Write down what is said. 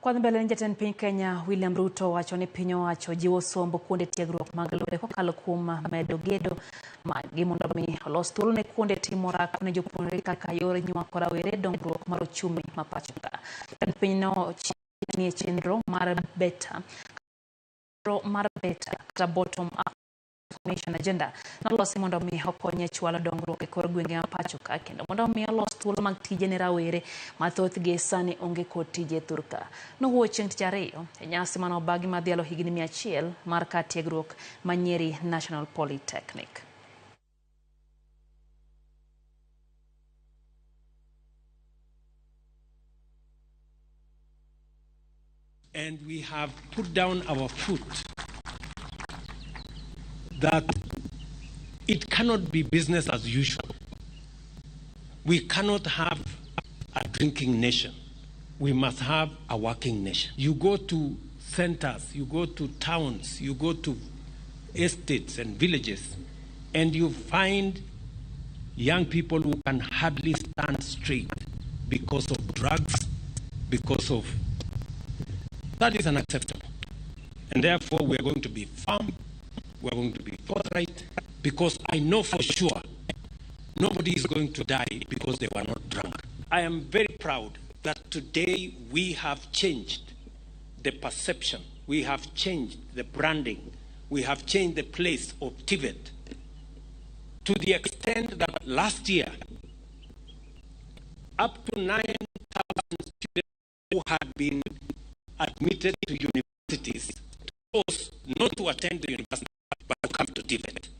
Kwa mbele ni jatend piny Kenya William RUTO wacho ni piny owacho jiwo somb kuonde tiegruok mag luedo kokalo kuom medo gedo magi mondo mi olos thuolo ne kuonde timo orako ne jopuonjre kaka yore nywako rawere dongruok mar ochumi ma pacho ka. Jatend piny no nie chenro mar beta kata bottom up transformation agenda nolosi mondo mi okonye chwalo dongruok e kor gwenge ma pacho ka kendo mondo mi olos thuolo mag tije ne rawere mathoth gi sani onge kod tije thurka. Nowuoyo chieng' tich ariyo e nyasi manobagi madhialo higni 100 mar kar tiegruok Manyeri National Polytechnic. And we have put down our foot that it cannot be business as usual. We cannot have a drinking nation. We must have a working nation. You go to centers, you go to towns, you go to estates and villages, and you find young people who can hardly stand straight because of drugs, because of... That is unacceptable. And therefore, we are going to be firm, we are going to be forthright, because I know for sure nobody is going to die because they were not drunk. I am very proud that today we have changed the perception, we have changed the branding, we have changed the place of TVET to the extent that last year, up to 9,000 students who had been admitted to universities chose not to attend the university but to come to TVET.